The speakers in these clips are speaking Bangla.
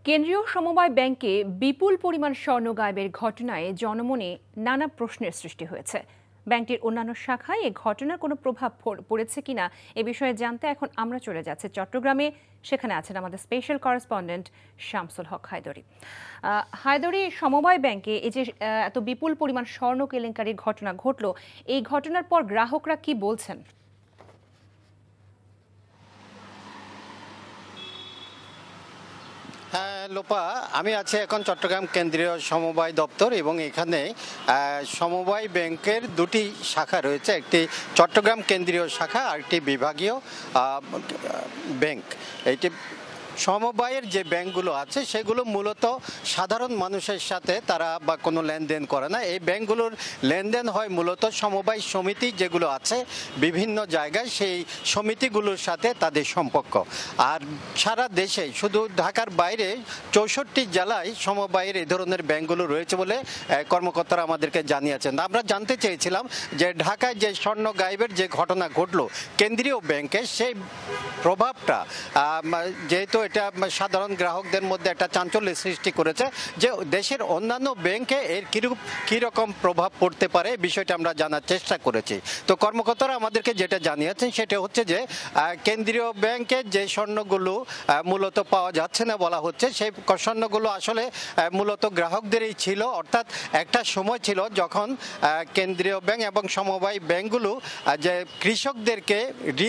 কেন্দ্রীয় সমবায় ব্যাংকে বিপুল পরিমাণ স্বর্ণ গায়েবের ঘটনায় জনমনে নানা প্রশ্নের সৃষ্টি হয়েছে। ব্যাংকটির অন্যান্য শাখায় এ ঘটনার কোনো প্রভাব পড়েছে কিনা এ বিষয়ে জানতে এখন আমরা চলে যাচ্ছি চট্টগ্রামে। সেখানে আছেন আমাদের স্পেশাল করেসপন্ডেন্ট শামসুল হক হায়দরি। হায়দরি, সমবায় ব্যাংকে এই যে এত বিপুল পরিমাণ স্বর্ণ কেলেঙ্কারির ঘটনা ঘটলো, এই ঘটনার পর গ্রাহকরা কি বলছেন? হ্যাঁ লোপা, আমি আছি এখন চট্টগ্রাম কেন্দ্রীয় সমবায় দপ্তর এবং এখানে সমবায় ব্যাংকের দুটি শাখা রয়েছে, একটি চট্টগ্রাম কেন্দ্রীয় শাখা আর একটি বিভাগীয় ব্যাংক। এইটি সমবায়ের যে ব্যাংকগুলো আছে সেগুলো মূলত সাধারণ মানুষের সাথে তারা বা কোনো লেনদেন করে না। এই ব্যাংকগুলোর লেনদেন হয় মূলত সমবায় সমিতি যেগুলো আছে বিভিন্ন জায়গায়, সেই সমিতিগুলোর সাথে তাদের সম্পর্ক। আর সারা দেশে, শুধু ঢাকার বাইরে 64 জেলায় সমবায়ের এই ধরনের ব্যাংকগুলো রয়েছে বলে কর্মকর্তারা আমাদেরকে জানিয়েছেন। আমরা জানতে চেয়েছিলাম যে ঢাকায় যে স্বর্ণ গায়েবের যে ঘটনা ঘটলো কেন্দ্রীয় ব্যাংকে, সেই প্রভাবটা যেহেতু এটা সাধারণ গ্রাহকদের মধ্যে একটা চাঞ্চল্যের সৃষ্টি করেছে, যে দেশের অন্যান্য ব্যাংকে এর কীরকম প্রভাব পড়তে পারে বিষয়টা আমরা জানার চেষ্টা করেছি। তো কর্মকর্তারা আমাদেরকে যেটা জানিয়েছেন সেটা হচ্ছে যে কেন্দ্রীয় ব্যাংকে যে স্বর্ণগুলো মূলত পাওয়া যাচ্ছে না বলা হচ্ছে, সেই স্বর্ণগুলো আসলে মূলত গ্রাহকদেরই ছিল। অর্থাৎ একটা সময় ছিল যখন কেন্দ্রীয় ব্যাংক এবং সমবায় ব্যাংকগুলো যে কৃষকদেরকে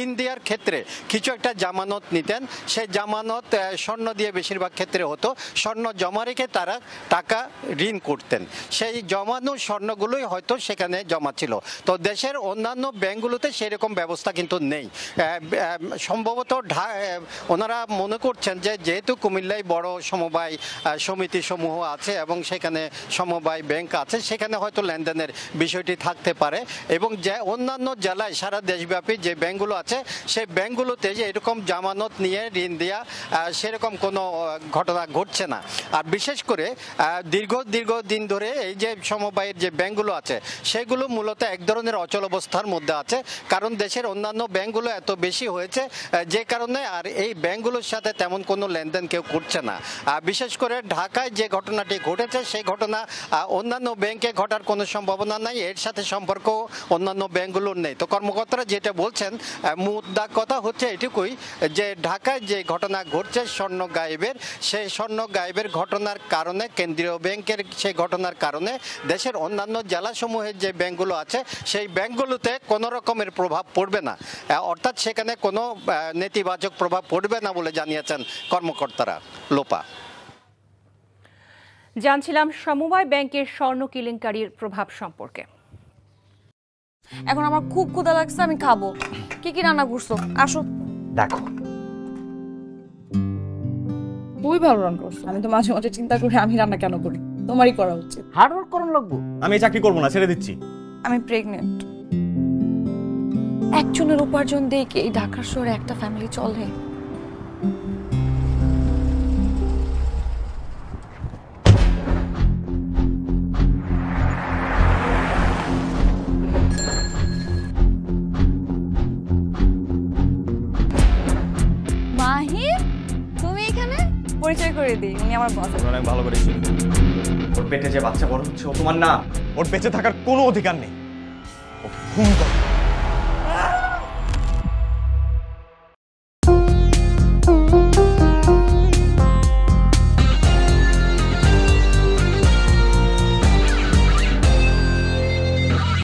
ঋণ দেওয়ার ক্ষেত্রে কিছু একটা জামানত নিতেন, সেই জামানত স্বর্ণ দিয়ে বেশিরভাগ ক্ষেত্রে হতো। স্বর্ণ জমা রেখে তারা টাকা ঋণ করতেন, সেই জমানো স্বর্ণগুলোই হয়তো সেখানে জমা ছিল। তো দেশের অন্যান্য ব্যাংকগুলোতে সেরকম ব্যবস্থা কিন্তু নেই। সম্ভবত ওনারা মনে করছেন যে যেহেতু কুমিল্লায় বড় সমবায় সমিতি সমূহ আছে এবং সেখানে সমবায় ব্যাংক আছে, সেখানে হয়তো লেনদেনের বিষয়টি থাকতে পারে। এবং যে অন্যান্য জেলায় সারা দেশব্যাপী যে ব্যাংকগুলো আছে সেই ব্যাংকগুলোতে যে এরকম জামানত নিয়ে ঋণ দেওয়া সেরকম কোনো ঘটনা ঘটছে না। আর বিশেষ করে দীর্ঘদিন ধরে এই যে সমবায়ের যে ব্যাংকগুলো আছে সেগুলো মূলত এক ধরনের অচল অবস্থার মধ্যে আছে, কারণ দেশের অন্যান্য ব্যাংকগুলো এত বেশি হয়েছে যে কারণে আর এই ব্যাংকগুলোর সাথে তেমন কোনো লেনদেন কেউ করছে না। বিশেষ করে ঢাকায় যে ঘটনাটি ঘটেছে সেই ঘটনা অন্যান্য ব্যাংকে ঘটার কোনো সম্ভাবনা নাই, এর সাথে সম্পর্ক অন্যান্য ব্যাংকগুলোর নেই। তো কর্মকর্তারা যেটা বলছেন, মুদ্রা কথা হচ্ছে এটুকুই যে ঢাকায় যে ঘটনা ঘটছে স্বর্ণ গায়েবের, সেই স্বর্ণ গায়েবের ঘটনার কারণে কেন্দ্রীয় ব্যাংকের সেই ঘটনার কারণে দেশের অন্যান্য জেলাসমূহের যে ব্যাংকগুলো আছে সেই ব্যাংকগুলোতে কোনো রকমের প্রভাব পড়বে না, অর্থাৎ সেখানে কোনো নেতিবাচক প্রভাব পড়বে না বলে জানিয়েছেন কর্মকর্তারা। লোপা, জানছিলাম সমবায় ব্যাংকের স্বর্ণ কেলেঙ্কারির প্রভাব সম্পর্কে। এখন আমার খুব ক্ষুধা লাগছে, আমি খাবো। কি কি রান্না করছো? আসো দেখো। তুই ভালো রান্না করছো। আমি তো মাঝে মাঝে চিন্তা করি আমি রান্না কেন করি, তোমারই করা উচিত। হার্ড ওয়ার্ক করুন লাগবো। আমি চাকরি করবো না, ছেড়ে দিচ্ছি। আমি প্রেগনেন্ট। একজনের উপার্জন দিয়ে কি এই ঢাকার শহরে একটা ফ্যামিলি চলে? পরিচয় করে দিই, উনি আমার বস। অনেক ভালো করে চিনি। ওর পেটে যে বাচ্চা বড় হচ্ছে ও তোমার না, ওর বেঁচে থাকার কোনো অধিকার নেই। ওকে খুন করো।